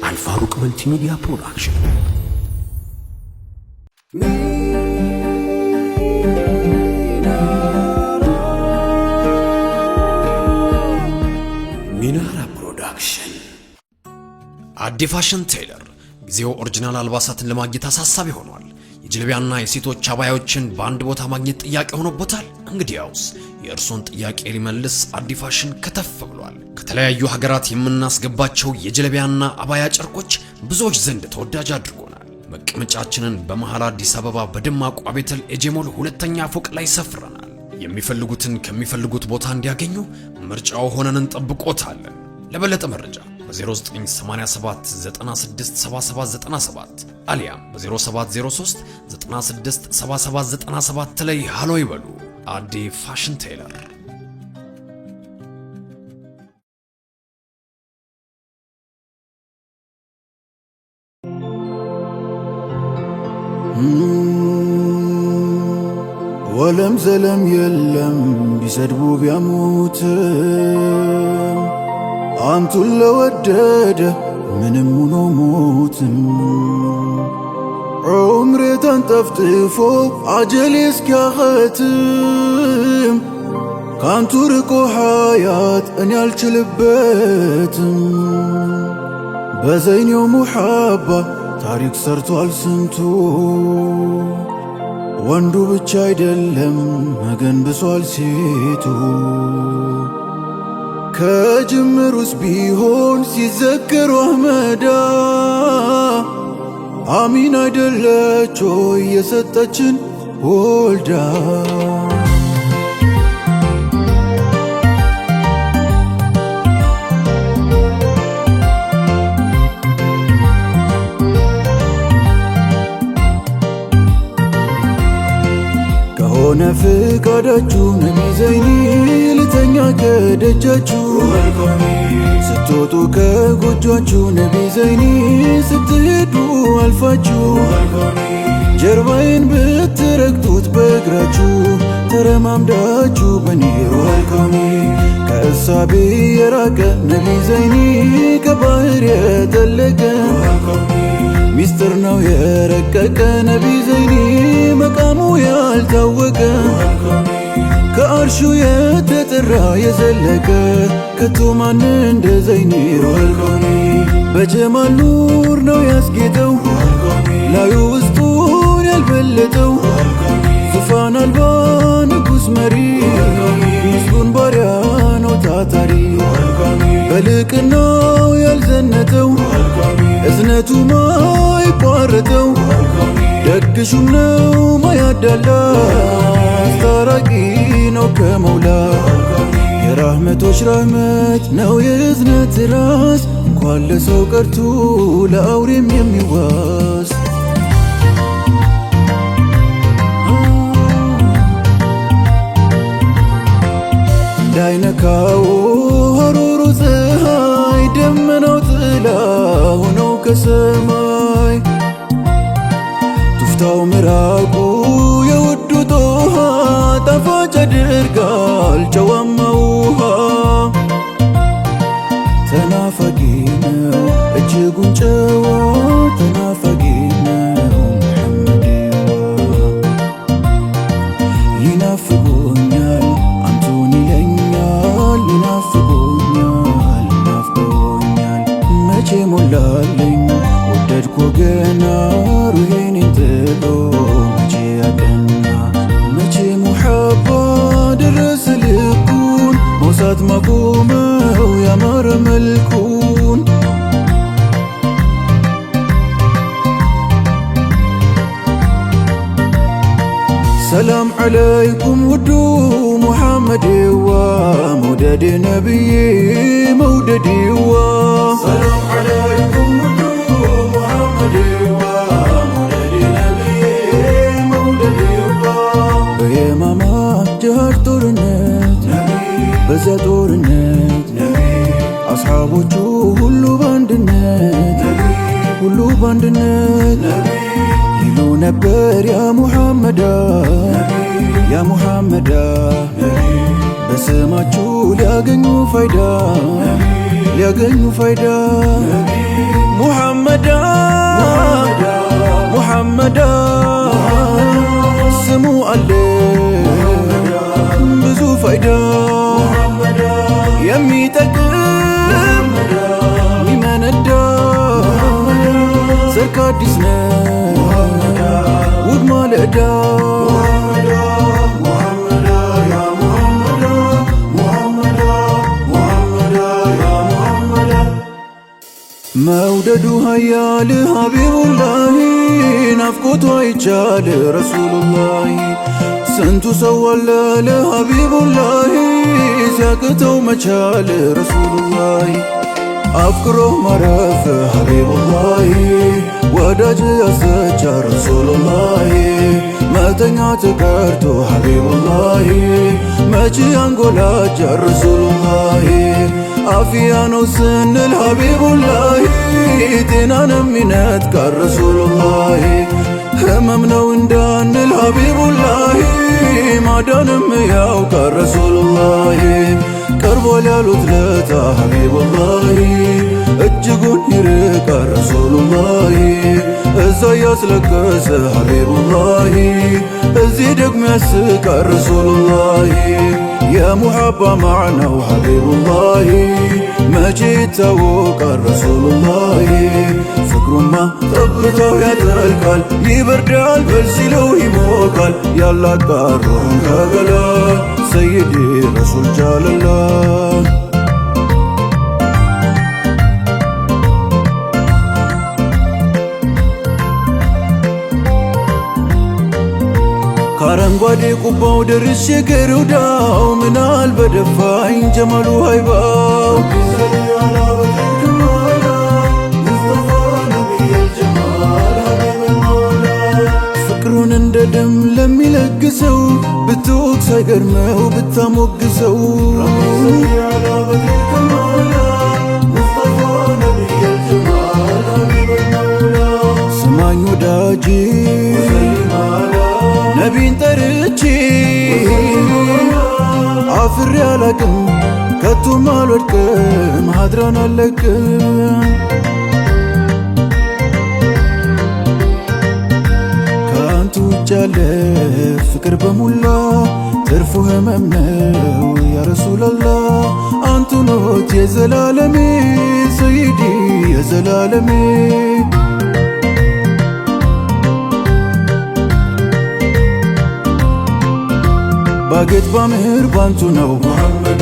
አልፋሩቅ መልቲሚዲያ ፕሮዳክሽን ሚናራ ፕሮዳክሽን አዲ ፋሽን ቴይለር ጊዜው ኦሪጂናል አልባሳትን ለማግኘት አሳሳቢ ሆኗል። የጅልቢያና የሴቶች አባያዎችን በአንድ ቦታ ማግኘት ጥያቄ ሆኖበታል። እንግዲያውስ የእርሶን ጥያቄ ሊመልስ አዲ ፋሽን ከተፍ ብሏል። ከተለያዩ ሀገራት የምናስገባቸው የጅልቢያና አባያ ጨርቆች ብዙዎች ዘንድ ተወዳጅ አድርጎናል። መቀመጫችንን በመሃል አዲስ አበባ በደማቁ አቤተል ኤጄሞል ሁለተኛ ፎቅ ላይ ሰፍረናል። የሚፈልጉትን ከሚፈልጉት ቦታ እንዲያገኙ ምርጫው ሆነን እንጠብቆታለን። ለበለጠ መረጃ በ0987967797 አሊያም በ0703 967797 ላይ ሃሎ ይበሉ። አዲ ፋሽን ቴይለር ወለም ዘለም የለም ቢሰድቡ ቢያሙትም አንቱን ለወደደ ምንም ሆኖ ሞትም ዑምሬ ተንጠፍጥፎ አጀሌ እስኪያኸትም ካንቱ ርቆ ሐያት እኔ አልችልበትም። በዘይኔው ሙሐባ ታሪክ ሰርቷል ስንቱ ወንዱ ብቻ አይደለም መገን ብሷል ሴቱ ከጅምሩስ ቢሆን ሲዘከሩ አህመዳ አሚን አይደለች ሆይ የሰጠችን ወልዳ ከሆነ ፍቃዳችሁ ነቢ ዘይኒ ልተኛ ከደጃችሁ ስትወጡ ከጎጇችሁ ነቢ ዘይኒ ስትሄዱ አልፋችሁ ጀርባዬን ብትረግጡት በእግራችሁ ተረማምዳችሁ በኔ ወልኮኒ ከእሳቤ የራቀ ነቢ ዘይኒ ከባህር የጠለቀ ሚስጥር ነው የረቀቀ ነቢ ዘይኒ መቃሙ ያልታወቀ ከአርሹ የተጠራ የዘለቀ ከቶ ማን እንደ ዘይኒ ወልኮኒ በጀማል ኑር ነው ያስጌጠው ላዩ ውስጡን ያልበለጠው ዙፋን አልባ ንጉሥ መሪ ምስጉን ባሪያ ነው ታታሪ በልቅናው ያልዘነጠው እዝነቱ ማይቋረጠው ደግሹም ነው ማያዳላ አስታራቂ ነው ከመውላ የራህመቶች ራህመት ነው የእዝነት ራስ እንኳን ለሰው ቀርቶ ለአውሬም የሚዋስ እንዳይነካው ሀሩሩ ፀሐይ ደመናው ጥላ ሆነው ከሰማይ ቱፍታው ምራቁ የውዱ ጦሃ ጣፋጭ ያደርጋል ጨዋማ ውሃ ተናፋቂ ነው እጅጉን ጨዋ ተናፋቂ ነው ሙሐመድዋ ይናፍቆኛል አንቱን ይለኛል ይናፍቆኛል ይናፍቆኛል መቼ ሞላለኝ ወደድኮ ገና ሩሄን ጥሎ መቼ ያቀና መቼ ሙሐባ ደረሰ ልኩን መውሳት ማቆመው ያማረ መልኩን ሰላም ዓለይኩም ውዱ ሙሐመድዋ መውደድ ነቢዬ መውደድዋ ሰላም ዓለይኩም ውዱ ሙሐመድዋ መውደድ ነቢዬ መውደድዋ በየማማ ጀሃድ ጦርነት በዚያ ጦርነት አስሓቦቹ ሁሉ ባንድነት ሁሉ ባንድነት ይሉ ነበር ያ ሙሐመዳ ያ ሙሐመዳ በስማችሁ ሊያገኙ ፋይዳ ሊያገኙ ፋይዳ ሙሐመዳ ሙሐመዳ ስሙ አለ ብዙ ፋይዳ የሚጠቅም ሚመነዳ ሰርክ አዲስ ነው ውብ ማለዳ መውደዱ ሀያል ሀቢቡላሂ ናፍቆቱ አይቻል ረሱሉላሂ ስንቱ ሰው አለ ለሀቢቡላሂ ሲያቅተው መቻል ረሱሉላሂ አፍቅሮ ማረፍ ሀቢቡላሂ ወዳጅ ያሰቻ ረሱሉላሂ መተኛት ቀርቶ ሀቢቡላሂ መቼ አንጎላጃ ረሱሉላሂ አፍያ ነው ስንል ሀቢቡላሂ ጤናን የሚነጥቅ ረሱሉላሂ ህመም ነው እንዳንል ሀቢቡላሂ ማዳንም ያውቃ ረሱሉላሂ ቀርቧል ያሉት ለታ ሀቢቡላሂ እጅጉን ይርቃ ረሱሉላሂ እዛ ያስለቀሰ ሀቢቡላሂ እዚህ ደግሞ ያስቃ ረሱሉላሂ የሙሐባ ማዕናው ሀቢቡላሂ መቼ ይታወቃል ረሱሉላሂ ፍቅሩማ ጠብታው ያጠልቃል ይበርዳል በል ሲለው ይሞቃል ያላቃሩን ከገላ ሰይዲ ረሱል ጃለላ ከአረንጓዴ ቁባው ደርሼ ገሩዳው ምናል በደፋኝ ጀማሉ ሃይባው ፍቅሩን እንደ ደም ለሚለግሰው ብትወቅ ሳይገርመው ብታሞግሰው ስማኝ ወዳጄ ነቢን ጠርቼ አፍሬ አላቅም ከቶም አልወድቅም ሀድራን አለቅም ከአንቱ ውጭ ያለ ፍቅር በሙላ ትርፉ ህመም ነው ያ ረሱላላህ አንቱ ኖት የዘላለሜ ሰይዲ የዘላለሜ ባጌጥ ባምህር ባንቱ ነው ሙሐመድ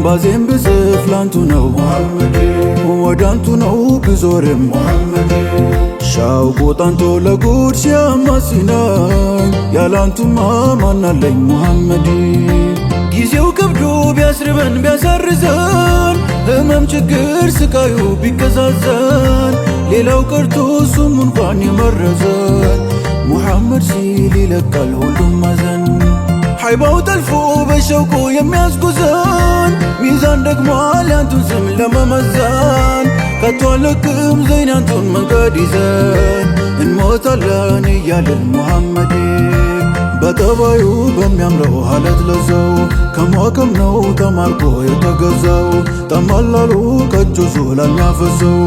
ባዜም ብጽፍ ላንቱ ነው ሙሐመድ ወዳንቱ ነው ብዞርም ሙሐመድ ሻውቆ ጣንቶ ለጉድ ሲያማሲናኝ ያላንቱማ ማናለኝ ሙሐመድ ጊዜው ከብዶ ቢያስርበን ቢያሳርዘን ህመም ችግር ስቃዩ ቢከዛዘን ሌላው ቀርቶ እሱም እንኳን የመረዘን ሙሐመድ ሲል ይለቃል ሁሉም ማዘን ሀይባው ጠልፎ በሸውቁ የሚያስጉዘን ሚዛን ደግሟል ያንቱን ስም ለመመዘን ከቶ አለቅም ዘይን ያንቱን መንገድ ይዘን እንሞታለን እያልን ሙሐመድ በጠባዩ በሚያምረው ሀለት ለዘው ከሟቅም ነው ተማርኮ የተገዛው ጠማላሉ ከእጁ ዙላል ሚያፈሰው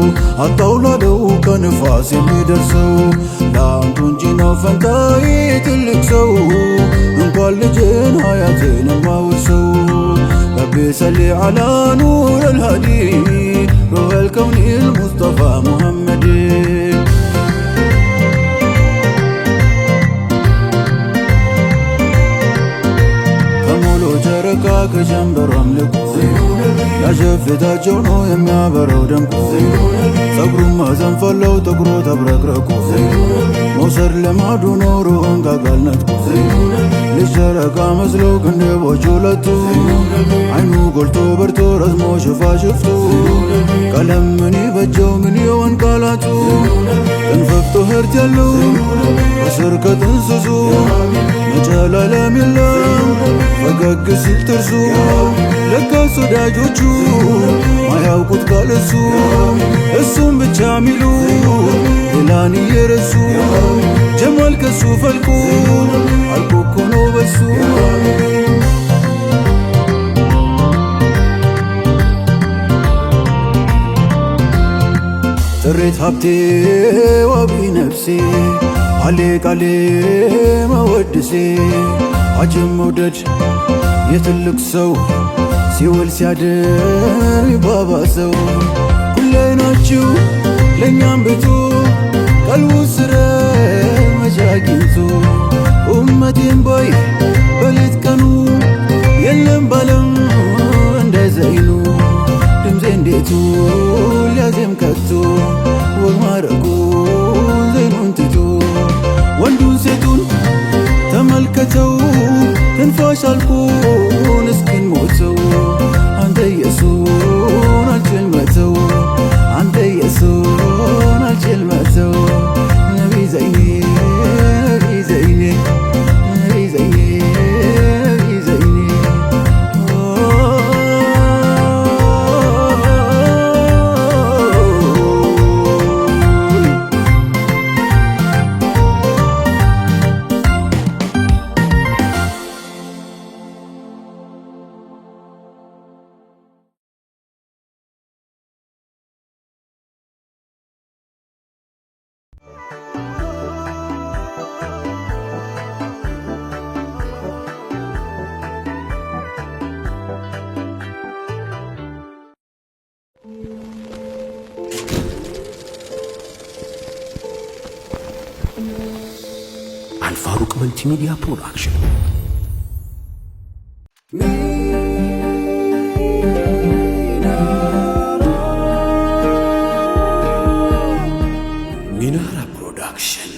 አጣውላለው ከንፋስ የሚደርሰው ለአንቱ እንጂ ነው ፈንታይ ትልቅ ሰው እንኳን ልጅን ሀያትን ማውሰው ረቢ ሰሊ ዓላ ኑር አልሃዲ ሩህ አልከውን ልሙስጠፋ ሙሐመድ ከሙሉ ጨረቃ ከጀንበሩ አምልኮ ያሸፍታቸው ነው የሚያበረው ደምቆ ጸጉሩን ማዘንፈለው ጥቁሩ ተብረቅረቁ መውሰድ ልማዱ ኖሮን ጋጋል ነጥቁ ልጅ ጨረቃ መስለው ክንድቦች ሁለቱ አይኑ ጎልቶ በርቶ ረዝሞ ሽፋሽፍቱ ቀለም ምን ይበጀው ምን ይሆን ቃላቱ ጥንፈፍቶ ህርት ያለው ከስር ከጥንስሱ መጨላለም የለም ፈገግ ሲል ጥርሱ ለካስ ወዳጆቹ ማያውቁት ካለሱ እሱም ብቻ ሚሉ ሌላን እየረሱ ጀማል ከሱ ፈልቆ አልቆ እኮ ነው በሱ ጥሬት ሀብቴ ዋቢ ነፍሴ አሌ ቃሌ መወድሴ አጀብ መውደድ የትልቅ ሰው ሲውል ሲያድር ይባባሰው ሁላይ ናችሁ ለእኛም ቤቱ ቀልቡ ስረ መቼ አግኝቶ ኡመቴን ባይ በሌት ቀኑ የለም ባለም እንደ ዘይኑ ድምፄ እንዴቱ ሊያዜም ከቶ ወግ ማረጉን ዘይኑን ትቶ ወንዱን ሴቱን ተመልከተው ትንፋሽ አልኩን እስክንሞተው አንተ ኢየሱስን አልችል መተው አንተ ኢየሱስን አልችል መተው ነቢ ዘይኔ ነቢ ዘይኔ ነቢ ዘይኔ ነቢ ዘይኔ አልፋሩቅ መልቲሚዲያ ፕሮዳክሽን ሚናራ ፕሮዳክሽን